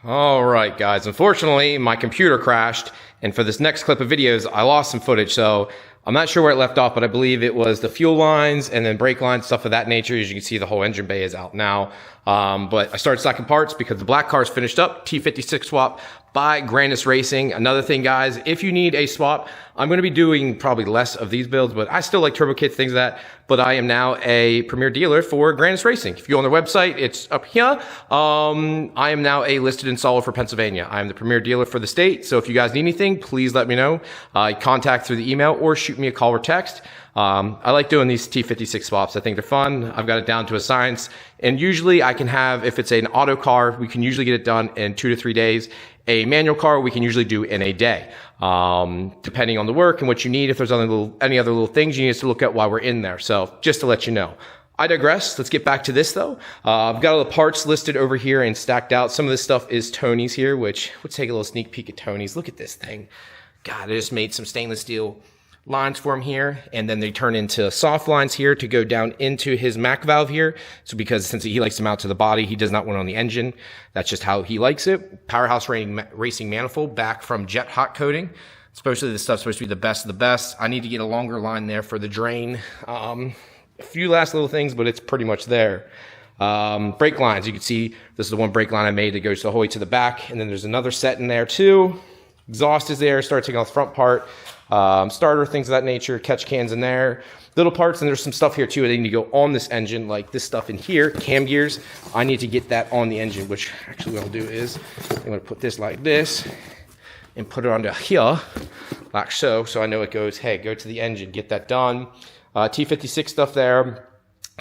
All right, guys. Unfortunately, my computer crashed, and for this next clip of videos, I lost some footage. So I'm not sure where it left off, but I believe it was the fuel lines and then brake lines, stuff of that nature. As you can see, the whole engine bay is out now. But I started stocking parts because the black car is finished up. T56 swap by Grandis Racing. Another thing, guys, if you need a swap, I'm going to be doing probably less of these builds, but I still like turbo kits, things like that. But I am now a premier dealer for Grandis Racing. If you go on their website, it's up here. I am now a listed installer for Pennsylvania. I am the premier dealer for the state. So if you guys need anything, please let me know. Contact through the email or shoot me a call or text. I like doing these T56 swaps. I think they're fun. I've got it down to a science. And usually I can have, if it's an auto car, we can usually get it done in 2 to 3 days. A manual car, we can usually do in a day, depending on the work and what you need. If there's any other little things you need us to look at while we're in there. So just to let you know. I digress. Let's get back to this though. I've got all the parts listed over here and stacked out. Some of this stuff is Tony's here, which let's take a little sneak peek at Tony's. Look at this thing. God, I just made some stainless steel lines for him here, and then they turn into soft lines here to go down into his Mk valve here. So because since he likes to mount to the body, he does not want it on the engine. That's just how he likes it. Powerhouse Racing manifold back from Jet Hot Coating. Especially this stuff's supposed to be the best of the best. I need to get a longer line there for the drain. A few last little things, but it's pretty much there. Brake lines, you can see this is the one brake line I made that goes the whole way to the back, and then there's another set in there too. Exhaust is there, start taking off the front part. Starter, things of that nature, catch cans in there, little parts, and there's some stuff here too that need to go on this engine, like this stuff in here, cam gears. I need to get that on the engine, which actually what I'll do is I'm going to put this like this and put it onto here, like so, so I know it goes, hey, go to the engine, get that done. T56 stuff there,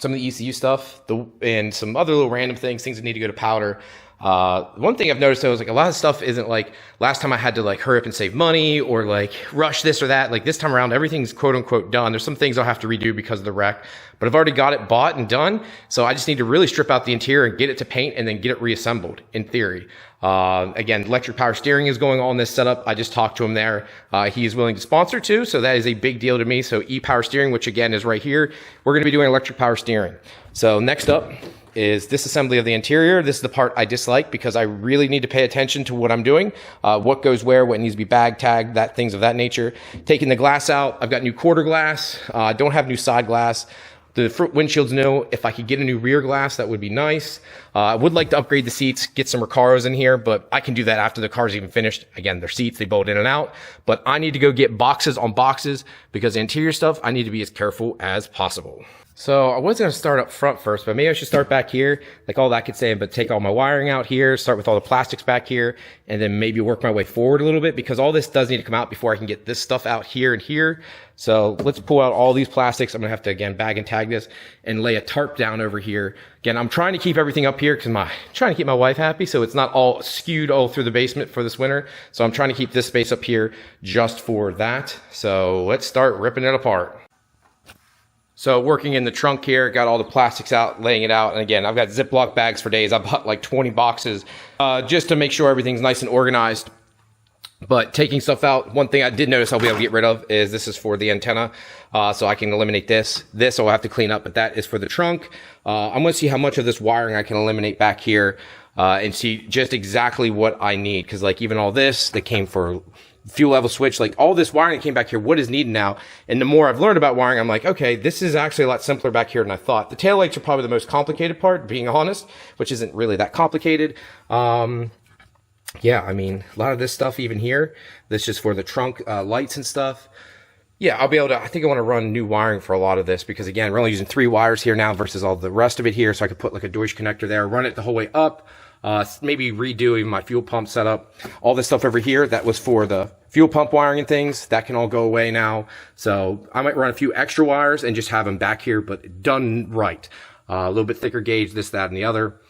some of the ECU stuff, and some other little random things that need to go to powder. One thing I've noticed though is like a lot of stuff isn't like last time I had to like hurry up and save money or like rush this or that. Like this time around, everything's quote unquote done. There's some things I'll have to redo because of the wreck, but I've already got it bought and done. So I just need to really strip out the interior and get it to paint and then get it reassembled in theory. Again, electric power steering is going on this setup. I just talked to him there. He is willing to sponsor too. So that is a big deal to me. So e-power steering, which again is right here. We're going to be doing electric power steering. So next up is disassembly of the interior. This is the part I dislike because I really need to pay attention to what I'm doing, what goes where, what needs to be bag tagged, things of that nature. Taking the glass out, I've got new quarter glass. Don't have new side glass. The front windshield's new. If I could get a new rear glass, that would be nice. I would like to upgrade the seats, get some Recaros in here, but I can do that after the car's even finished. Again, they're seats, they bolt in and out. But I need to go get boxes on boxes because the interior stuff, I need to be as careful as possible. So I was going to start up front first, but maybe I should start back here, like all that I could say, but take all my wiring out here, start with all the plastics back here, and then maybe work my way forward a little bit because all this does need to come out before I can get this stuff out here and here. So let's pull out all these plastics. I'm going to have to, again, bag and tag this and lay a tarp down over here. Again, I'm trying to keep everything up here because I'm trying to keep my wife happy, so it's not all skewed all through the basement for this winter. So I'm trying to keep this space up here just for that. So let's start ripping it apart. So working in the trunk here, got all the plastics out, laying it out. And again, I've got Ziploc bags for days. I bought like 20 boxes just to make sure everything's nice and organized. But taking stuff out, one thing I did notice I'll be able to get rid of is this is for the antenna. So I can eliminate this. This I'll have to clean up, but that is for the trunk. I'm going to see how much of this wiring I can eliminate back here and see just exactly what I need. Because like even all this that came for fuel level switch, like all this wiring that came back here, what is needed now? And the more I've learned about wiring, I'm like, okay, this is actually a lot simpler back here than I thought. The taillights are probably the most complicated part, being honest, which isn't really that complicated. Yeah, I mean, a lot of this stuff even here, this is just for the trunk lights and stuff. Yeah, I'll be able to, I think I want to run new wiring for a lot of this because again, we're only using 3 wires here now versus all the rest of it here. So I could put like a Deutsch connector there, run it the whole way up. Maybe redo even my fuel pump setup. All this stuff over here, that was for the fuel pump wiring and things. That can all go away now. So I might run a few extra wires and just have them back here, but done right. A little bit thicker gauge, this, that, and the other.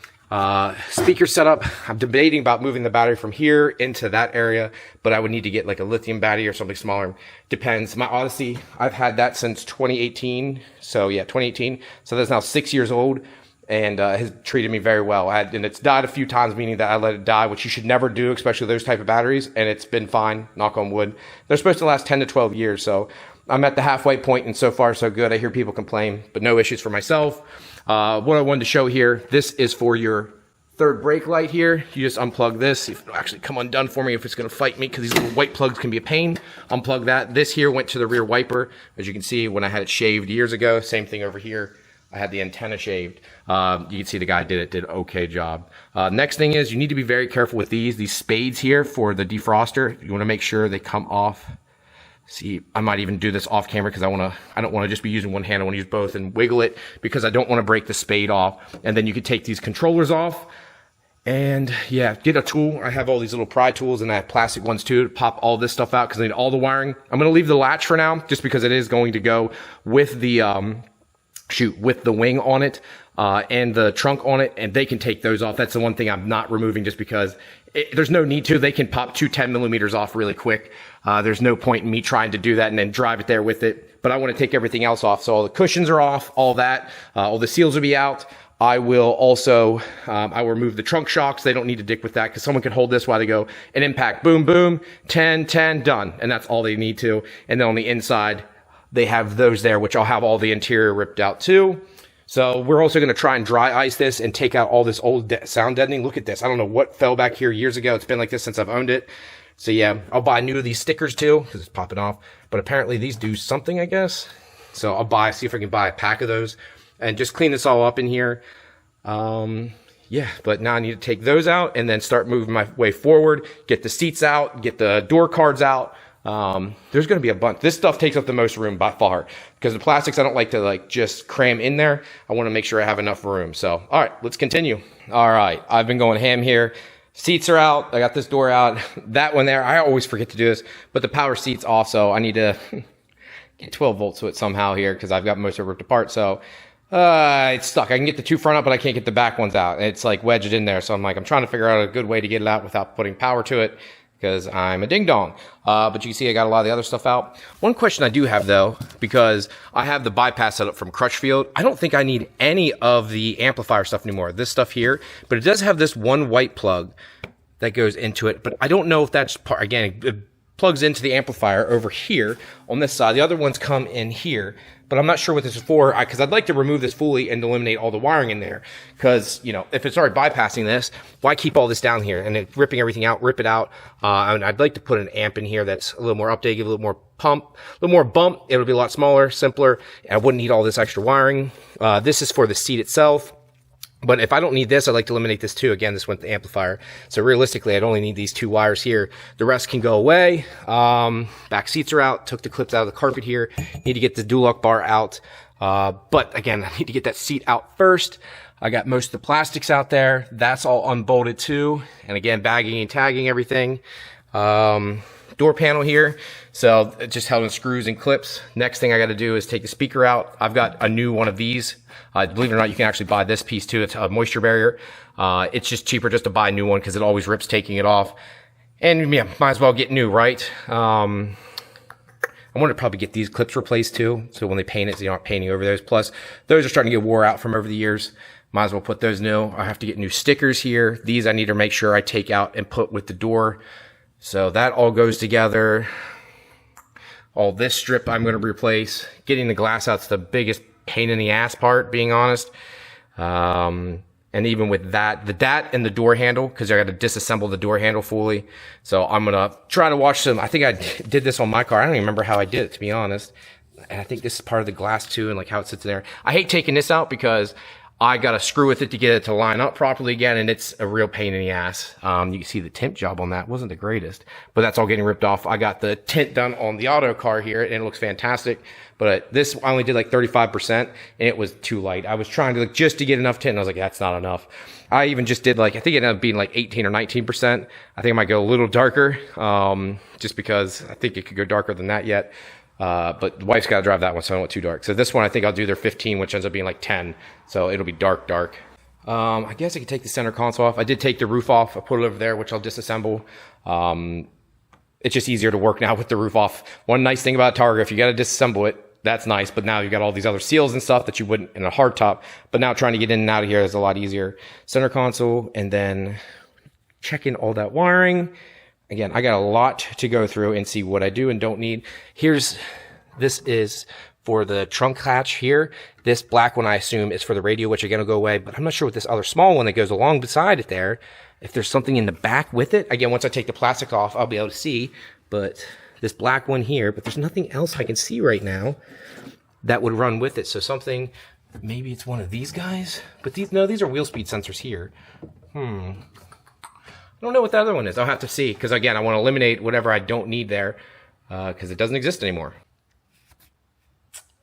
Speaker setup, I'm debating about moving the battery from here into that area, but I would need to get like a lithium battery or something smaller. Depends. My Odyssey, I've had that since 2018. So yeah, 2018. So that's now 6 years old. And has treated me very well. And it's died a few times, meaning that I let it die, which you should never do, especially those type of batteries. And it's been fine, knock on wood. They're supposed to last 10 to 12 years. So I'm at the halfway point, and so far so good. I hear people complain, but no issues for myself. What I wanted to show here, this is for your third brake light here. You just unplug this. See if it'll actually come undone for me if it's gonna fight me, because these little white plugs can be a pain. Unplug that. This here went to the rear wiper. As you can see, when I had it shaved years ago, same thing over here. I had the antenna shaved. You can see the guy did an okay job. Next thing is you need to be very careful with these spades here for the defroster. You wanna make sure they come off. See, I might even do this off camera because I don't want to just be using one hand. I want to use both and wiggle it because I don't want to break the spade off. And then you can take these controllers off and yeah, get a tool. I have all these little pry tools and I have plastic ones too to pop all this stuff out because I need all the wiring. I'm going to leave the latch for now just because it is going to go with the, with the wing on it, and the trunk on it, and they can take those off. That's the one thing I'm not removing just because there's no need to. They can pop 2 10mm off really quick. There's no point in me trying to do that and then drive it there with it. But I want to take everything else off. So all the cushions are off, all that. All the seals will be out. I will also, I will remove the trunk shocks. They don't need to dick with that because someone can hold this while they go an impact. Boom, boom, 10, 10, done. And that's all they need to. And then on the inside, they have those there, which I'll have all the interior ripped out too. So we're also going to try and dry ice this and take out all this old sound deadening. Look at this. I don't know what fell back here years ago. It's been like this since I've owned it. So yeah, I'll buy new of these stickers too because it's popping off. But apparently these do something, I guess. So I'll see if I can buy a pack of those and just clean this all up in here. Yeah, but now I need to take those out and then start moving my way forward, get the seats out, get the door cards out. There's going to be a bunch. This stuff takes up the most room by far because the plastics I don't like to just cram in there. I want to make sure I have enough room. So, all right, let's continue. All right, I've been going ham here. Seats are out. I got this door out. That one there, I always forget to do this, but the power seat's off, so I need to get 12 volts to it somehow here because I've got most of it ripped apart. So, it's stuck. I can get the two front up, but I can't get the back ones out. It's like wedged in there. So I'm trying to figure out a good way to get it out without putting power to it, because I'm a ding-dong. But you can see I got a lot of the other stuff out. One question I do have, though, because I have the bypass set up from Crutchfield, I don't think I need any of the amplifier stuff anymore. This stuff here, but it does have this one white plug that goes into it, but I don't know if that's part, again, it plugs into the amplifier over here on this side. The other ones come in here, but I'm not sure what this is for, because I'd like to remove this fully and eliminate all the wiring in there. Because, if it's already bypassing this, why keep all this down here and then ripping everything out, rip it out. And I'd like to put an amp in here that's a little more updated, give a little more pump, a little more bump. It'll be a lot smaller, simpler. And I wouldn't need all this extra wiring. This is for the seat itself. But if I don't need this, I'd like to eliminate this too. Again, this went to the amplifier. So realistically, I'd only need these 2 wires here. The rest can go away. Back seats are out. Took the clips out of the carpet here. Need to get the dual lock bar out. But again, I need to get that seat out first. I got most of the plastics out there. That's all unbolted too. And again, bagging and tagging everything. Door panel here. So it just held in screws and clips. Next thing I got to do is take the speaker out. I've got a new one of these. Believe it or not, you can actually buy this piece too. It's a moisture barrier. It's just cheaper just to buy a new one because it always rips taking it off. And yeah, might as well get new, right? I want to probably get these clips replaced too. So when they paint it, so you aren't painting over those. Plus, those are starting to get wore out from over the years. Might as well put those new. I have to get new stickers here. These I need to make sure I take out and put with the door. So that all goes together. All this strip I'm going to replace. Getting the glass out's the biggest pain in the ass part, being honest. And even with that and the door handle, because I got to disassemble the door handle fully. So I'm going to try to watch some. I think I did this on my car. I don't even remember how I did it, to be honest. And I think this is part of the glass too, and like how it sits in there. I hate taking this out because I got to screw with it to get it to line up properly again, and it's a real pain in the ass. You can see the tint job on that wasn't the greatest, but that's all getting ripped off. I got the tint done on the auto car here, and it looks fantastic. But this I only did like 35%, and it was too light. I was trying to just to get enough tint, and I was like, that's not enough. I even just did I think it ended up being like 18 or 19%. I think I might go a little darker, just because I think it could go darker than that yet. But the wife's got to drive that one, so I don't want too dark. So this one, I think I'll do their 15, which ends up being like 10. So it'll be dark. I guess I could take the center console off. I did take the roof off. I put it over there, which I'll disassemble. It's just easier to work now with the roof off. One nice thing about Targa, if you got to disassemble it, that's nice. But now you've got all these other seals and stuff that you wouldn't in a hard top. But now trying to get in and out of here is a lot easier. Center console, and then check in all that wiring. Again, I got a lot to go through and see what I do and don't need. This is for the trunk hatch here. This black one I assume is for the radio, which again will go away, but I'm not sure what this other small one that goes along beside it there, if there's something in the back with it. Again, once I take the plastic off, I'll be able to see, but this black one here, but there's nothing else I can see right now that would run with it. So something, maybe it's one of these guys, but these are wheel speed sensors here. I don't know what the other one is. I'll have to see, because again, I want to eliminate whatever I don't need there, because it doesn't exist anymore.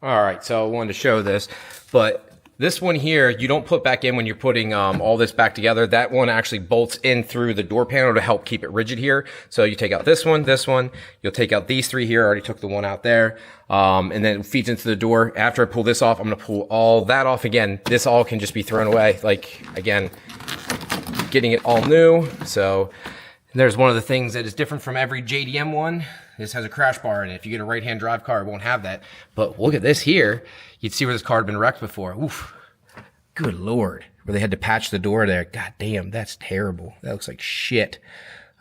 All right, so I wanted to show this, but this one here, you don't put back in when you're putting all this back together. That one actually bolts in through the door panel to help keep it rigid here. So you take out this one, you'll take out these three here. I already took the one out there, and then it feeds into the door. After I pull this off, I'm gonna pull all that off again. This all can just be thrown away. Like, again, getting it all new. So there's one of the things that is different from every JDM one. This has a crash bar in it. If you get a right-hand drive car, it won't have that. But look at this here. You'd see where this car had been wrecked before. Oof. Good Lord. Where they had to patch the door there. God damn, that's terrible. That looks like shit.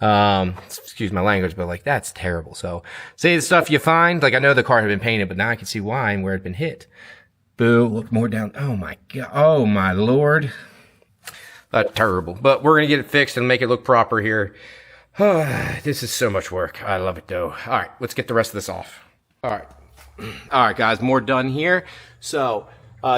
Excuse my language, but like, that's terrible. So, say the stuff you find. Like, I know the car had been painted, but now I can see why and where it had been hit. Boo. Look more down. Oh my God. Oh my Lord. That's terrible. But we're going to get it fixed and make it look proper here. This is so much work. I love it though. All right, let's get the rest of this off. All right, guys, more done here. So,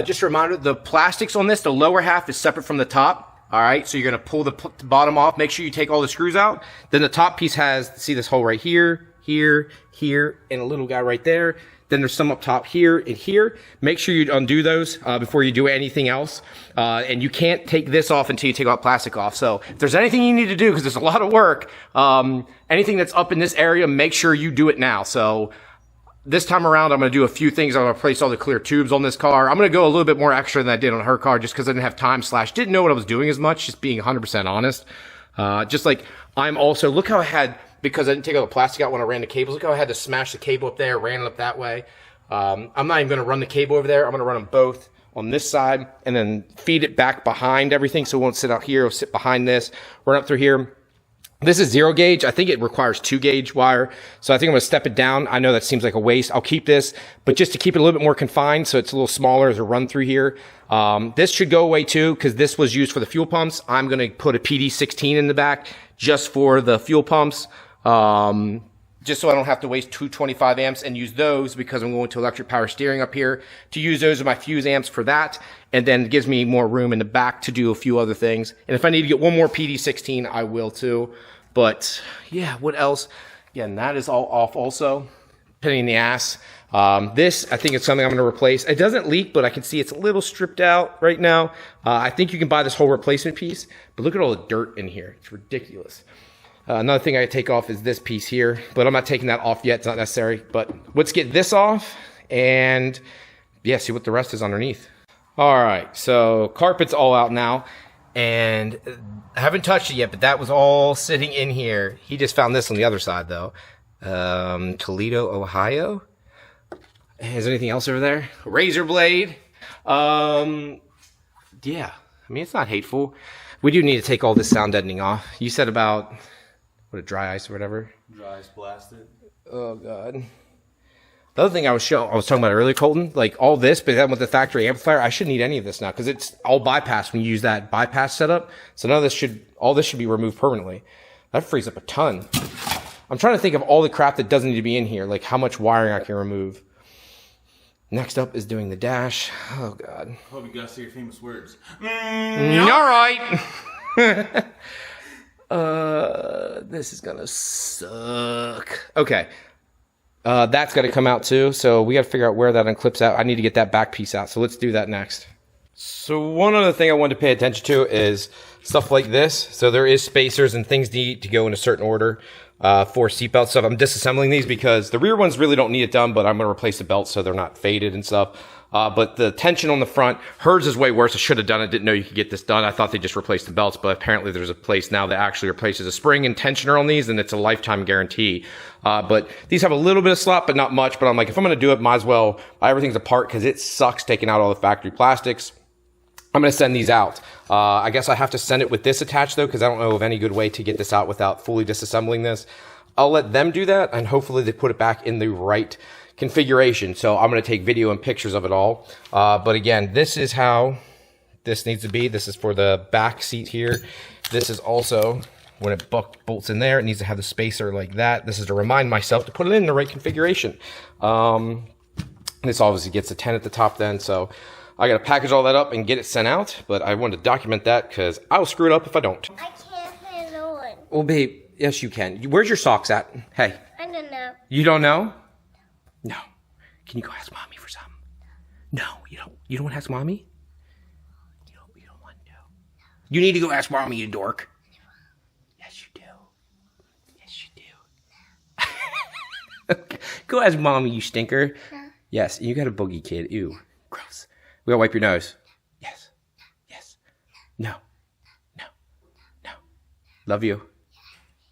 just a reminder, the plastics on this, the lower half is separate from the top. All right, so you're gonna pull the bottom off. Make sure you take all the screws out. Then the top piece has, see this hole right here, here, and a little guy right there. Then there's some up top here and here. Make sure you undo those before you do anything else. And you can't take this off until you take all plastic off. So if there's anything you need to do, because there's a lot of work, anything that's up in this area, make sure you do it now. So this time around, I'm going to do a few things. I'm going to replace all the clear tubes on this car. I'm going to go a little bit more extra than I did on her car just because I didn't have time / didn't know what I was doing as much, just being 100% honest. Just like I'm also, look how I had, because I didn't take all the plastic out when I ran the cables. Look how I had to smash the cable up there, ran it up that way. I'm not even going to run the cable over there. I'm going to run them both on this side and then feed it back behind everything so it won't sit out here. It'll sit behind this, run up through here. This is 0 gauge. I think it requires 2 gauge wire. So I think I'm going to step it down. I know that seems like a waste. I'll keep this, but just to keep it a little bit more confined so it's a little smaller as a run through here. This should go away too because this was used for the fuel pumps. I'm going to put a pt.2 in the back just for the fuel pumps. Just so I don't have to waste 225 amps and use those because I'm going to electric power steering up here to use those as my fuse amps for that. And then it gives me more room in the back to do a few other things. And if I need to get one more PD16, I will too. But yeah, what else? Again, that is all off also. Pain in the ass. This, I think it's something I'm going to replace. It doesn't leak, but I can see it's a little stripped out right now. I think you can buy this whole replacement piece, but look at all the dirt in here. It's ridiculous. Another thing I take off is this piece here, but I'm not taking that off yet. It's not necessary, but let's get this off and yeah, see what the rest is underneath. All right, so carpet's all out now and I haven't touched it yet, but that was all sitting in here. He just found this on the other side though. Toledo, Ohio. Is there anything else over there? Razor blade. Yeah, I mean, it's not hateful. We do need to take all this sound deadening off. You said about, what, dry ice or whatever? Dry ice blasted. Oh, God. The other thing I was talking about earlier, Colton, like all this, but then with the factory amplifier, I shouldn't need any of this now because it's all bypass when you use that bypass setup. So none of this all this should be removed permanently. That frees up a ton. I'm trying to think of all the crap that doesn't need to be in here, like how much wiring I can remove. Next up is doing the dash. Oh, God. Hope you guys say your famous words. All right. This is gonna suck. Okay. That's got to come out too. So we got to figure out where that unclips out. I need to get that back piece out. So let's do that next. So one other thing I wanted to pay attention to is stuff like this. So there is spacers and things need to go in a certain order for seatbelt stuff. I'm disassembling these because the rear ones really don't need it done, but I'm going to replace the belts so they're not faded and stuff. But the tension on the front, hers is way worse. I should have done it. Didn't know you could get this done. I thought they just replaced the belts, but apparently there's a place now that actually replaces a spring and tensioner on these, and it's a lifetime guarantee. But these have a little bit of slop, but not much. But I'm like, if I'm going to do it, might as well buy everything's apart because it sucks taking out all the factory plastics. I'm going to send these out. I guess I have to send it with this attached though, because I don't know of any good way to get this out without fully disassembling this. I'll let them do that, and hopefully they put it back in the right configuration. So I'm going to take video and pictures of it all. But again, this is how this needs to be. This is for the back seat here. This is also when it bolts in there, it needs to have the spacer like that. This is to remind myself to put it in the right configuration. This obviously gets a 10 at the top then, so I got to package all that up and get it sent out, but I wanted to document that because I'll screw it up if I don't. I can't put it on. Well, babe, yes you can. Where's your socks at? Hey. I don't know. You don't know? No. Can you go ask mommy for some? No, you don't. You don't want to ask mommy? You don't want to. You need to go ask mommy, you dork. Yes, you do. Yes, you do. Okay. Go ask mommy, you stinker. No. Yes, you got a boogie, kid. Ew. Gross. We gotta wipe your nose. Yes. Yes. No. No. No. Love you.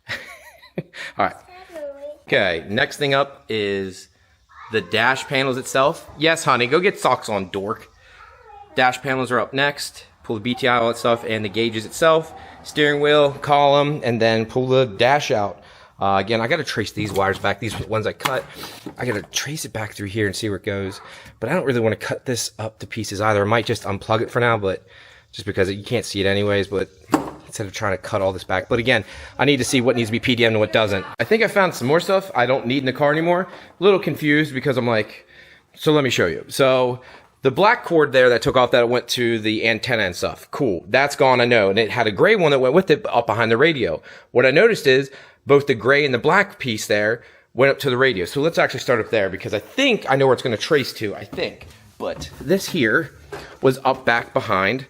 All right. Okay, next thing up is the dash panels itself. Yes, honey, go get socks on, dork. Dash panels are up next. Pull the BTI, all that stuff, and the gauges itself. Steering wheel, column, and then pull the dash out. Again, I got to trace these wires back. These ones I cut, I got to trace it back through here and see where it goes. But I don't really want to cut this up to pieces either. I might just unplug it for now, but just because you can't see it anyways. But instead of trying to cut all this back. But again, I need to see what needs to be PDM and what doesn't. I think I found some more stuff I don't need in the car anymore. A little confused because I'm like, so let me show you. So the black cord there that took off that went to the antenna and stuff. Cool. That's gone, I know. And it had a gray one that went with it up behind the radio. What I noticed is both the gray and the black piece there went up to the radio. So let's actually start up there because I think I know where it's going to trace to, I think. But this here was up back behind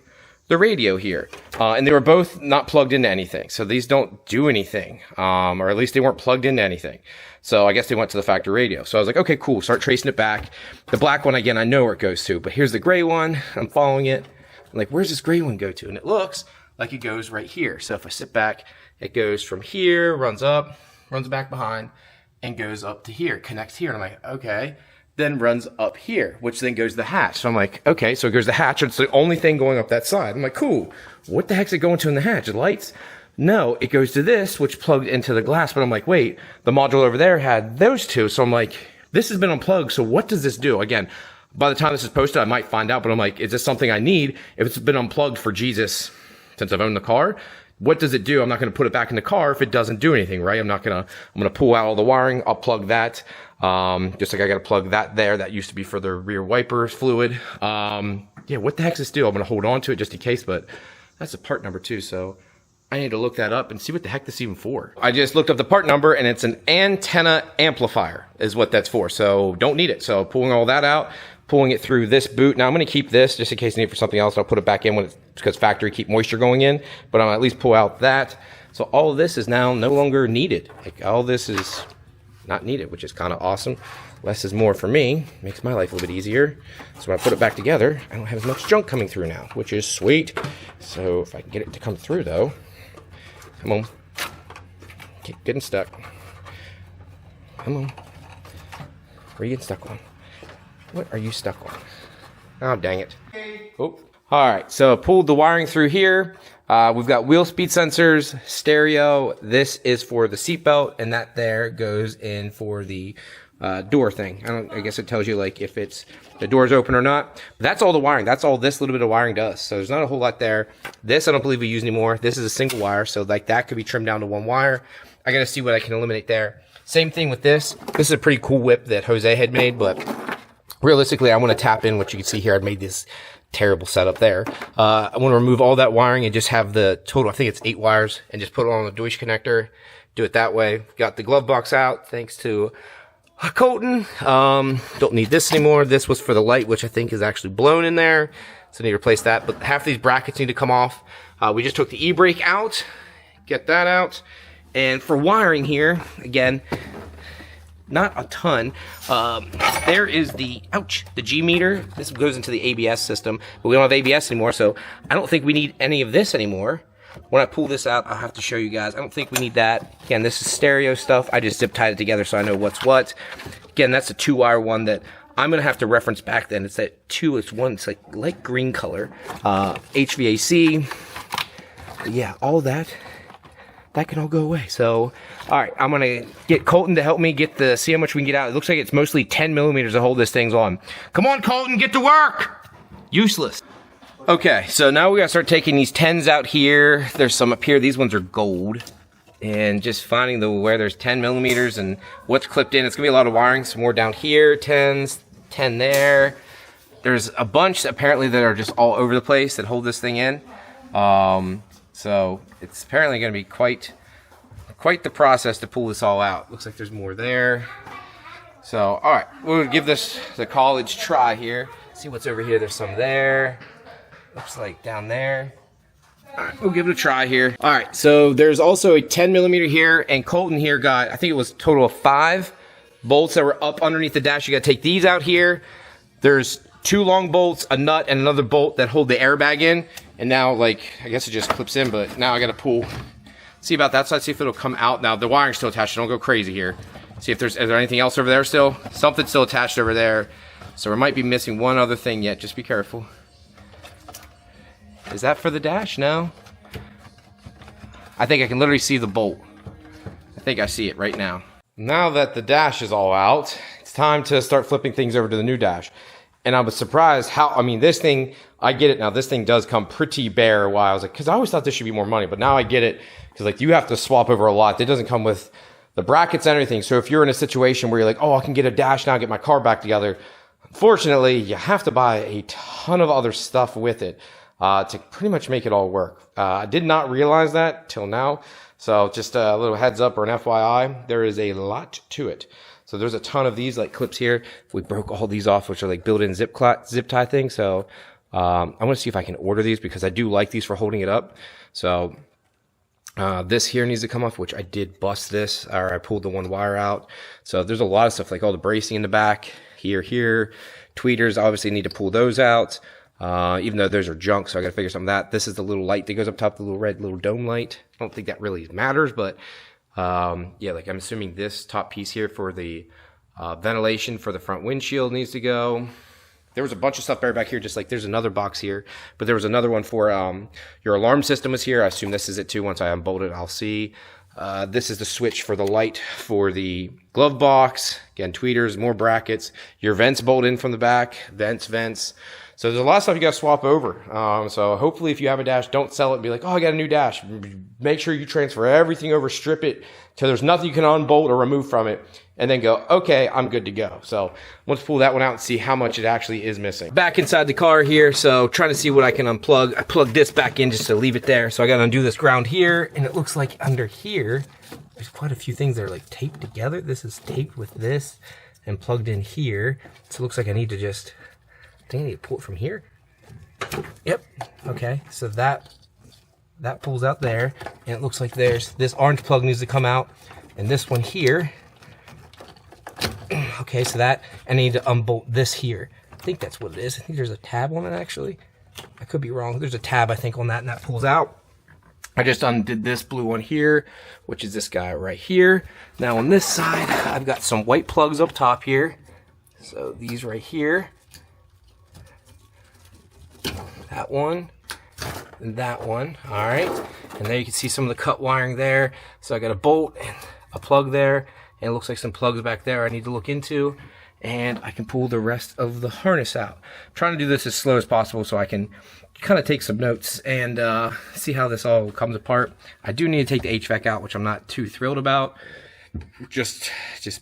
the radio here. And they were both not plugged into anything. So these don't do anything. Or at least they weren't plugged into anything. So I guess they went to the factory radio. So I was like, okay, cool. Start tracing it back. The black one, again, I know where it goes to. But here's the gray one. I'm following it. I'm like, where's this gray one go to? And it looks like it goes right here. So if I sit back, it goes from here, runs up, runs back behind, and goes up to here, connects here. And I'm like, okay. Then runs up here, which then goes to the hatch. So I'm like, okay, so it goes to the hatch. It's the only thing going up that side. I'm like, cool. What the heck's it going to in the hatch? The lights? No, it goes to this, which plugged into the glass. But I'm like, wait, the module over there had those two. So I'm like, this has been unplugged. So what does this do? Again, by the time this is posted, I might find out. But I'm like, is this something I need? If it's been unplugged for Jesus since I've owned the car, what does it do? I'm not going to put it back in the car if it doesn't do anything, right? I'm going to pull out all the wiring. I'll plug that. Just like I got to plug that there. That used to be for the rear wipers fluid. Yeah, what the heck does this do? I'm going to hold on to it just in case, but that's a part number 2. So I need to look that up and see what the heck this is even for. I just looked up the part number and it's an antenna amplifier is what that's for. So don't need it. So pulling all that out, pulling it through this boot. Now I'm going to keep this just in case I need it for something else. I'll put it back in when it's because factory keep moisture going in, but I'll at least pull out that. So all of this is now no longer needed. Like all this is not needed, which is kind of awesome. Less is more for me. Makes my life a little bit easier. So when I put it back together, I don't have as much junk coming through now, which is sweet. So if I can get it to come through though, come on. Keep getting stuck. Come on. Where are you getting stuck on? What are you stuck on? Oh, dang it. Oh. All right, so I pulled the wiring through here. We've got wheel speed sensors, stereo. This is for the seatbelt, and that there goes in for the door thing. I guess it tells you like if it's the door's open or not. But that's all the wiring. That's all this little bit of wiring does. So there's not a whole lot there. This I don't believe we use anymore. This is a single wire, so like that could be trimmed down to one wire. I got to see what I can eliminate there. Same thing with this. This is a pretty cool whip that Jose had made, but realistically, I want to tap in what you can see here. I made this terrible setup there. I want to remove all that wiring and just have the total, I think it's 8 wires, and just put it on the Deutsch connector. Do it that way. Got the glove box out thanks to Colton. Don't need this anymore. This was for the light, which I think is actually blown in there. So I need to replace that. But half these brackets need to come off. We just took the e-brake out. Get that out. And for wiring here, again, not a ton. There is the G meter. This goes into the ABS system, but we don't have ABS anymore, so I don't think we need any of this anymore. When I pull this out, I'll have to show you guys. I don't think we need that. Again, this is stereo stuff. I just zip tied it together so I know what's what. Again, that's a 2-wire one that I'm gonna have to reference back then. It's that 2, it's one, it's like light green color. HVAC. Yeah, all that that can all go away. So, all right, I'm gonna get Colton to help me see how much we can get out. It looks like it's mostly 10 millimeters to hold this thing's on. Come on, Colton, get to work. Useless. Okay, so now we gotta start taking these 10s out here. There's some up here. These ones are gold. And just finding where there's 10 millimeters and what's clipped in. It's gonna be a lot of wiring. Some more down here, 10s, 10 there. There's a bunch apparently that are just all over the place that hold this thing in. So it's apparently gonna be quite the process to pull this all out. Looks like there's more there. So, all right, we'll give this the college try here. See what's over here. There's some there. Looks like down there. All right, we'll give it a try here. All right, so there's also a 10 millimeter here, and Colton here got, I think it was a total of 5 bolts that were up underneath the dash. You gotta take these out here. There's 2 long bolts, a nut, and another bolt that hold the airbag in. And now, like, I guess it just clips in, but now I gotta pull. See about that side, see if it'll come out. Now, the wiring's still attached, so don't go crazy here. See if is there anything else over there still? Something's still attached over there. So we might be missing one other thing yet, just be careful. Is that for the dash? No. I think I can literally see the bolt. I think I see it right now. Now that the dash is all out, it's time to start flipping things over to the new dash. And I was surprised how, I mean, this thing, I get it now. This thing does come pretty bare. Why I was like, because I always thought this should be more money, but now I get it. Because like you have to swap over a lot. It doesn't come with the brackets and everything. So if you're in a situation where you're like, oh, I can get a dash now, get my car back together. Unfortunately, you have to buy a ton of other stuff with it. To pretty much make it all work. I did not realize that till now. So just a little heads up or an FYI, there is a lot to it. So there's a ton of these like clips here. We broke all these off, which are like built-in zip tie things. So I want to see if I can order these because I do like these for holding it up. So this here needs to come off, which I did bust this, or I pulled the one wire out. So there's a lot of stuff like all the bracing in the back, here. Tweeters, obviously need to pull those out. Even though those are junk, so I gotta figure something out. This is the little light that goes up top, the little red little dome light. I don't think that really matters, but yeah, like I'm assuming this top piece here for the ventilation for the front windshield needs to go. There was a bunch of stuff buried back here, just like there's another box here, but there was another one for your alarm system was here. I assume this is it too. Once I unbolt it, I'll see. This is the switch for the light for the glove box. Again, tweeters, more brackets. Your vents bolt in from the back, vents. So there's a lot of stuff you got to swap over. So hopefully if you have a dash, don't sell it and be like, oh, I got a new dash. Make sure you transfer everything over, strip it till there's nothing you can unbolt or remove from it, and then go, okay, I'm good to go. So let's pull that one out and see how much it actually is missing. Back inside the car here, so trying to see what I can unplug. I plugged this back in just to leave it there. So I got to undo this ground here, and it looks like under here, there's quite a few things that are like taped together. This is taped with this and plugged in here. So it looks like I need to just... I think I need to pull it from here. Yep. Okay. So that pulls out there, and it looks like there's this orange plug needs to come out, and this one here. Okay. So that I need to unbolt this here. I think that's what it is. I think there's a tab on it actually. I could be wrong. There's a tab I think on that, and that pulls out. I just undid this blue one here, which is this guy right here. Now on this side, I've got some white plugs up top here. So these right here. That one and that one. All right, and there you can see some of the cut wiring there. So I got a bolt and a plug there, and it looks like some plugs back there I need to look into, and I can pull the rest of the harness out. I'm trying to do this as slow as possible so I can kind of take some notes and see how this all comes apart. I do need to take the HVAC out, which I'm not too thrilled about, just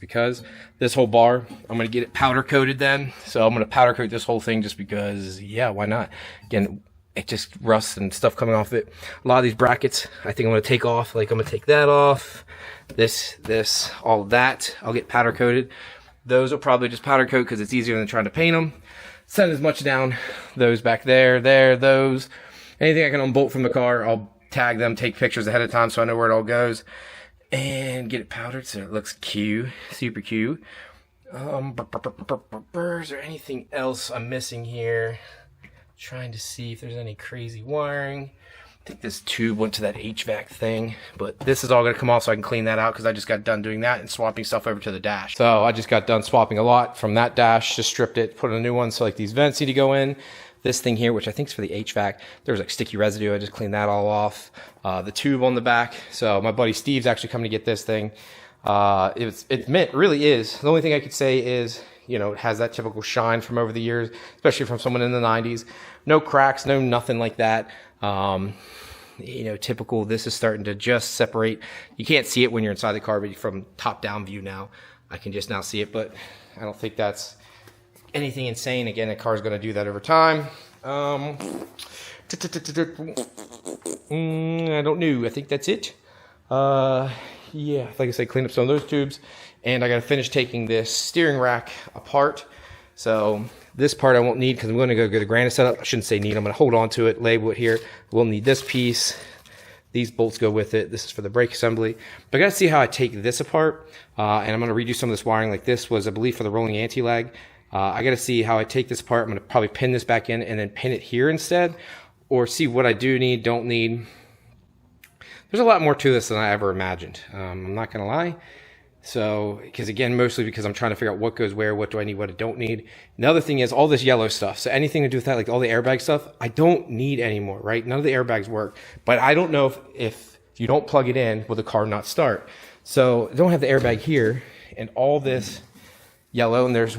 because this whole bar, I'm going to get it powder coated then. So I'm going to powder coat this whole thing just because, yeah, why not? Again, it just rusts and stuff coming off it. A lot of these brackets, I think I'm going to take off. Like I'm going to take that off. This, all of that, I'll get powder coated. Those will probably just powder coat because it's easier than trying to paint them. Send as much down. Those back there, those. Anything I can unbolt from the car, I'll tag them, take pictures ahead of time so I know where it all goes. And get it powdered so it looks cute, super cute. Is there anything else I'm missing here? Trying to see if there's any crazy wiring. I think this tube went to that HVAC thing, but this is all going to come off so I can clean that out because I just got done doing that and swapping stuff over to the dash. So I just got done swapping a lot from that dash, just stripped it, put in a new one. So like these vents need to go in. This thing here, which I think is for the HVAC, there was like sticky residue. I just cleaned that all off. The tube on the back. So my buddy Steve's actually coming to get this thing. It really is. The only thing I could say is, you know, it has that typical shine from over the years, especially from someone in the 90s. No cracks, no nothing like that. You know, typical. This is starting to just separate. You can't see it when you're inside the car, but from top down view now, I can just now see it, but I don't think that's anything insane. Again, a car's going to do that over time. I don't know. I think that's it. Yeah, like I said, clean up some of those tubes, and I got to finish taking this steering rack apart. So this part I won't need because I'm going to go get a granite setup. I shouldn't say need. I'm going to hold on to it, label it here. We'll need this piece. These bolts go with it. This is for the brake assembly. But I got to see how I take this apart, and I'm going to redo some of this wiring. Like this was, I believe, for the rolling anti-lag. I got to see how I take this apart. I'm going to probably pin this back in and then pin it here instead, or see what I do need, don't need. There's a lot more to this than I ever imagined. I'm not going to lie. So, because again, mostly because I'm trying to figure out what goes where, what do I need, what I don't need. Another thing is all this yellow stuff. So anything to do with that, like all the airbag stuff, I don't need anymore, right? None of the airbags work. But I don't know if you don't plug it in, will the car not start? So I don't have the airbag here, and all this yellow, and there's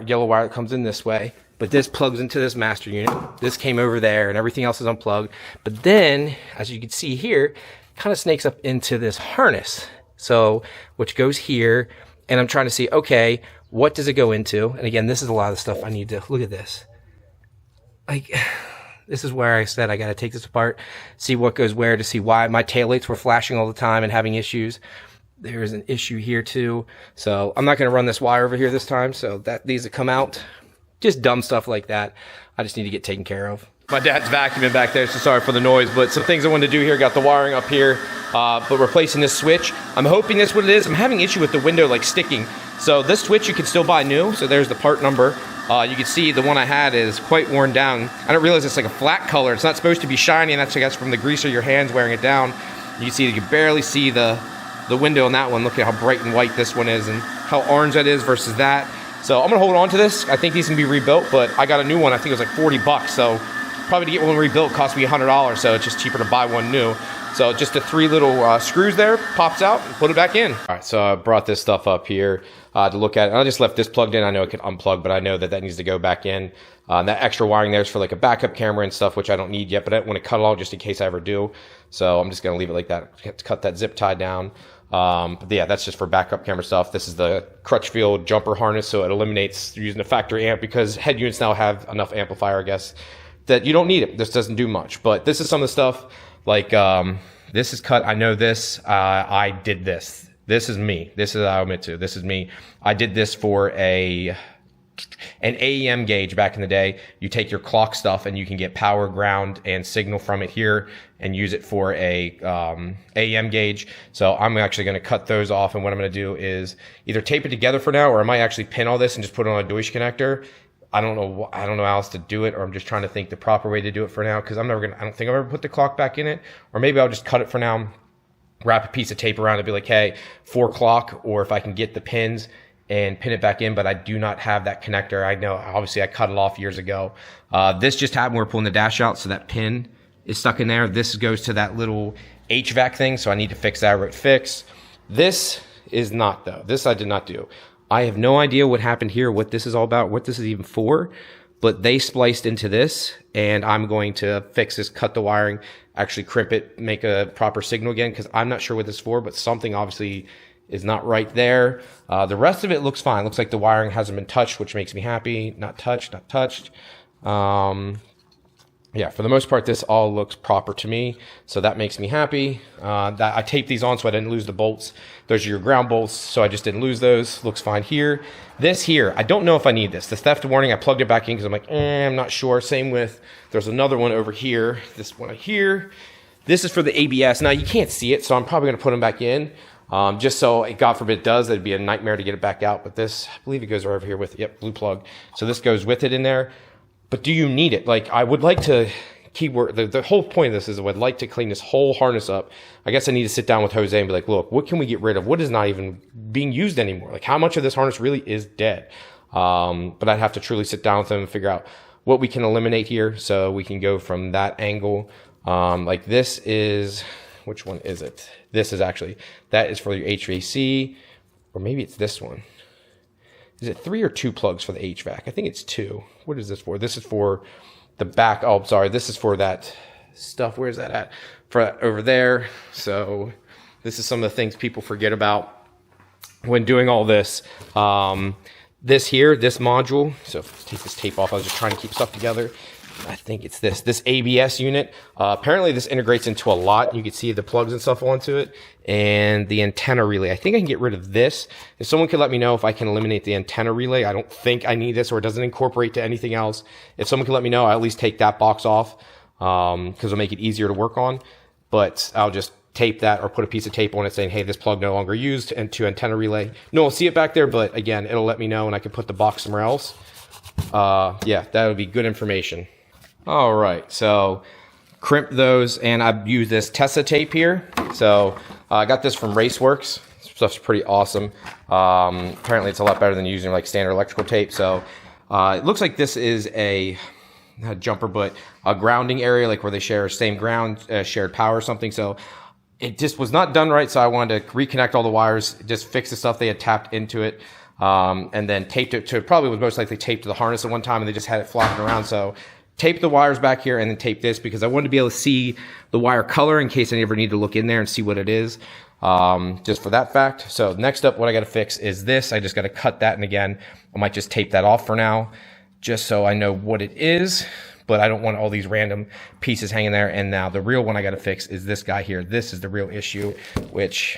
yellow wire that comes in this way. But this plugs into this master unit. This came over there, and everything else is unplugged. But then, as you can see here, kind of snakes up into this harness. So, which goes here, and I'm trying to see, okay, what does it go into? And again, this is a lot of the stuff I need to, look at this. Like, this is where I said I got to take this apart, see what goes where, to see why my taillights were flashing all the time and having issues. There's an issue here too. So I'm not going to run this wire over here this time, so that needs to come out. Just dumb stuff like that. I just need to get taken care of. My dad's vacuuming back there, so sorry for the noise, but some things I wanted to do here. Got the wiring up here, but replacing this switch. I'm hoping that's what it is. I'm having issue with the window like sticking. So this switch you can still buy new. So there's the part number. You can see the one I had is quite worn down. I don't realize it's like a flat color. It's not supposed to be shiny, and that's, I guess, from the grease of your hands wearing it down. You can see, you can barely see the window on that one. Look at how bright and white this one is and how orange that is versus that. So I'm gonna hold on to this. I think these can be rebuilt, but I got a new one. I think it was like 40 bucks. So probably to get one rebuilt cost me $100, so it's just cheaper to buy one new. So just the 3 little screws there, pops out, and put it back in. All right, so I brought this stuff up here to look at it. And I just left this plugged in. I know it can unplug, but I know that needs to go back in. And that extra wiring there is for like a backup camera and stuff, which I don't need yet, but I want to cut it all just in case I ever do. So I'm just gonna leave it like that, cut that zip tie down. But yeah, that's just for backup camera stuff. This is the Crutchfield jumper harness, so it eliminates using the factory amp, because head units now have enough amplifier, I guess, that you don't need it. This doesn't do much. But this is some of the stuff, like this is cut. I know this. I did this. This is me. This is I admit to. This is me. I did this for an AEM gauge back in the day. You take your clock stuff and you can get power, ground, and signal from it here and use it for a AEM gauge. So I'm actually going to cut those off, and what I'm going to do is either tape it together for now, or I might actually pin all this and just put it on a Deutsch connector. I don't know how else to do it, or I'm just trying to think the proper way to do it for now, because I don't think I'll ever put the clock back in it, or maybe I'll just cut it for now, wrap a piece of tape around it, be like, hey, 4 o'clock, or if I can get the pins and pin it back in, but I do not have that connector. I know, obviously, I cut it off years ago. This just happened. We're pulling the dash out, so that pin is stuck in there. This goes to that little HVAC thing, so I need to fix that right fix. This is not, though. This I did not do. I have no idea what happened here, what this is all about, what this is even for, but they spliced into this, and I'm going to fix this, cut the wiring, actually crimp it, make a proper signal again, because I'm not sure what this is for, but something obviously is not right there. The rest of it looks fine. Looks like the wiring hasn't been touched, which makes me happy. Not touched, not touched. Yeah, for the most part, this all looks proper to me, so that makes me happy. That I taped these on so I didn't lose the bolts. Those are your ground bolts, so I just didn't lose those. Looks fine here. This here, I don't know if I need this. The theft warning, I plugged it back in because I'm like, I'm not sure. Same with, there's another one over here. This one here. This is for the ABS. Now, you can't see it, so I'm probably going to put them back in. Just so, God forbid it does, it'd be a nightmare to get it back out. But this, I believe it goes right over here with, blue plug. So this goes with it in there. But do you need it? Like, I would like to the whole point of this is I would like to clean this whole harness up. I guess I need to sit down with Jose and be like, look, what can we get rid of? What is not even being used anymore? Like, how much of this harness really is dead? But I'd have to truly sit down with him and figure out what we can eliminate here. So we can go from that angle. Like this is, which one is it? This is actually, that is for your HVAC, or maybe it's this one. Is it 3 or 2 plugs for the HVAC? I think it's 2. What is this for? This is for the back. Oh, sorry. This is for that stuff. Where's that at? For over there. So this is some of the things people forget about when doing all this. This here, this module. So take this tape off. I was just trying to keep stuff together. I think it's this ABS unit. Apparently this integrates into a lot. You can see the plugs and stuff onto it, and the antenna relay. I think I can get rid of this. If someone could let me know if I can eliminate the antenna relay. I don't think I need this, or it doesn't incorporate to anything else. If someone could let me know, I'll at least take that box off, because it'll make it easier to work on. But I'll just tape that or put a piece of tape on it saying, hey, this plug no longer used, and to antenna relay. No one will see it back there, but again, it'll let me know and I can put the box somewhere else. Yeah, that would be good information. All right, so crimp those, and I've used this Tessa tape here. So I got this from Raceworks. This stuff's pretty awesome. Apparently it's a lot better than using like standard electrical tape. So it looks like this is not a jumper, but a grounding area, like where they share same ground, shared power or something. So it just was not done right. So I wanted to reconnect all the wires, just fix the stuff they had tapped into it, and then taped it to, probably was most likely taped to the harness at one time, and they just had it flopping around. So tape the wires back here and then tape this, because I wanted to be able to see the wire color in case I ever need to look in there and see what it is, just for that fact. So next up, what I got to fix is this. I just got to cut that, and again, I might just tape that off for now, just so I know what it is, but I don't want all these random pieces hanging there. And now the real one I got to fix is this guy here. This is the real issue, which,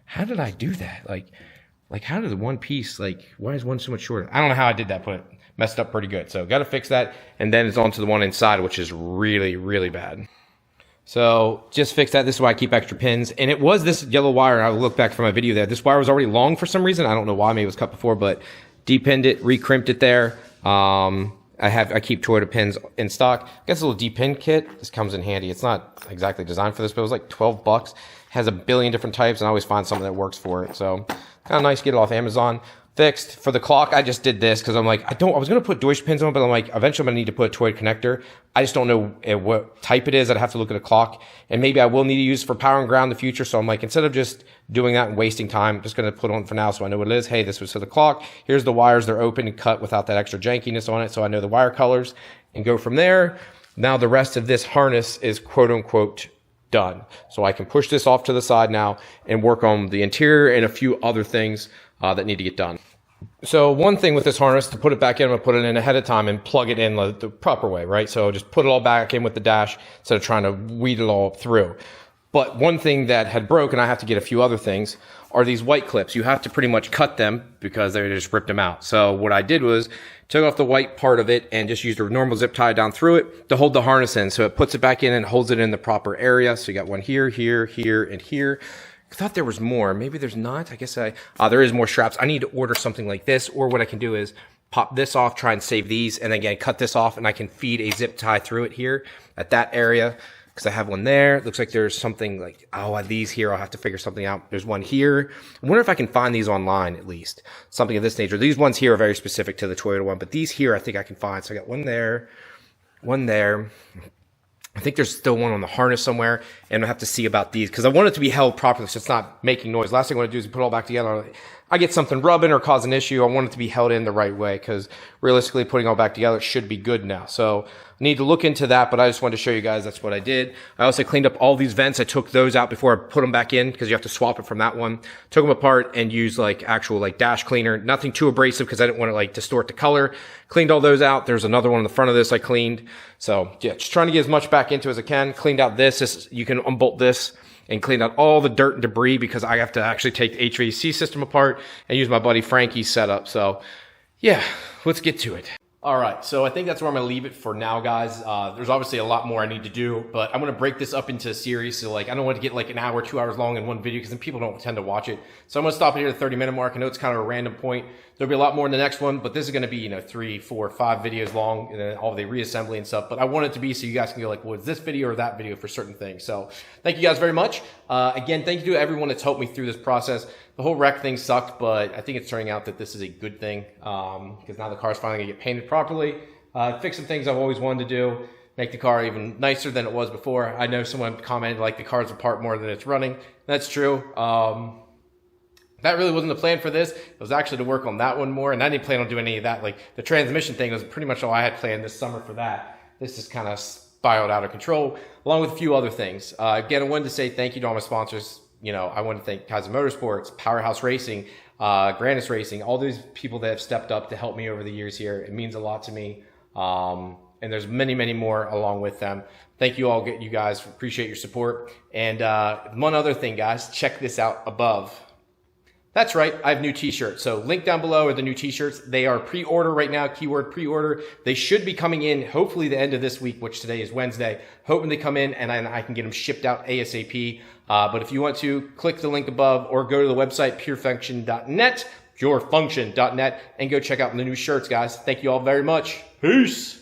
how did I do that? Like how did the one piece, like, why is one so much shorter? I don't know how I did that, but messed up pretty good. So got to fix that, and then it's on to the one inside, which is really, really bad. So just fix that. This is why I keep extra pins. And it was this yellow wire. I look back from my video there. This wire was already long for some reason. I don't know why. Maybe it was cut before, but depinned it, recrimped it there. I keep Toyota pins in stock. I got this little depin kit. This comes in handy. It's not exactly designed for this, but it was like 12 bucks. It has a billion different types, and I always find something that works for it. So kind of nice to get it off Amazon. Fixed. For the clock, I just did this because I'm like, I was going to put Deutsch pins on, but I'm like, eventually I'm going to need to put a Toyota connector. I just don't know what type it is. I'd have to look at a clock, and maybe I will need to use it for power and ground in the future. So I'm like, instead of just doing that and wasting time, I'm just going to put it on for now so I know what it is. Hey, this was for the clock. Here's the wires. They're open and cut without that extra jankiness on it, so I know the wire colors, and go from there. Now the rest of this harness is quote unquote done. So I can push this off to the side now and work on the interior and a few other things that need to get done. So one thing with this harness, to put it back in, I'm going to put it in ahead of time and plug it in the proper way, right? So just put it all back in with the dash instead of trying to weed it all through. But one thing that had broken, I have to get a few other things, are these white clips. You have to pretty much cut them because they just ripped them out. So what I did was took off the white part of it and just used a normal zip tie down through it to hold the harness in. So it puts it back in and holds it in the proper area. So you got one here, here, here, and here. I thought there was more. Maybe there's not. I guess there is more straps. I need to order something like this, or what I can do is pop this off, try and save these, and again, cut this off, and I can feed a zip tie through it here at that area, because I have one there. It looks like there's something like, these here, I'll have to figure something out. There's one here. I wonder if I can find these online at least. Something of this nature. These ones here are very specific to the Toyota one, but these here I think I can find. So I got one there, one there. I think there's still one on the harness somewhere, and I have to see about these because I want it to be held properly so it's not making noise. Last thing I want to do is put it all back together. I get something rubbing or cause an issue. I want it to be held in the right way because realistically putting it all back together should be good now. So I need to look into that, but I just wanted to show you guys that's what I did. I also cleaned up all these vents. I took those out before I put them back in because you have to swap it from that one. Took them apart and used like actual like dash cleaner. Nothing too abrasive because I didn't want to like distort the color. Cleaned all those out. There's another one in the front of this I cleaned. So yeah, just trying to get as much back into as I can. Cleaned out this. You can unbolt this and cleaned out all the dirt and debris because I have to actually take the HVAC system apart and use my buddy Frankie's setup. So yeah, let's get to it. All right, so I think that's where I'm gonna leave it for now, guys. There's obviously a lot more I need to do, but I'm gonna break this up into a series. So like, I don't want to get like an hour, 2 hours long in one video because then people don't tend to watch it. So I'm gonna stop it here at the 30-minute mark. I know it's kind of a random point. There'll be a lot more in the next one, but this is gonna be, 3, 4, 5 videos long, and then all the reassembly and stuff. But I want it to be so you guys can go like, well, is this video or that video for certain things? So thank you guys very much. Again, thank you to everyone that's helped me through this process. The whole wreck thing sucked, but I think it's turning out that this is a good thing because now the car's finally gonna get painted properly. Fix some things I've always wanted to do, make the car even nicer than it was before. I know someone commented like the car's apart more than it's running. That's true. That really wasn't the plan for this. It was actually to work on that one more, and I didn't plan on doing any of that. Like the transmission thing was pretty much all I had planned this summer for that. This just kind of spiraled out of control, along with a few other things. Again, I wanted to say thank you to all my sponsors. You know, I want to thank Kaiser Motorsports, Powerhouse Racing, Grandis Racing, all these people that have stepped up to help me over the years here. It means a lot to me. And there's many, many more along with them. Thank you all, you guys. Appreciate your support. And one other thing, guys, check this out above. That's right, I have new t-shirts. So link down below are the new t-shirts. They are pre-order right now, keyword pre-order. They should be coming in hopefully the end of this week, which today is Wednesday. Hoping they come in and I can get them shipped out ASAP. But if you want to, click the link above or go to the website purefunction.net, purefunction.net, and go check out the new shirts, guys. Thank you all very much. Peace.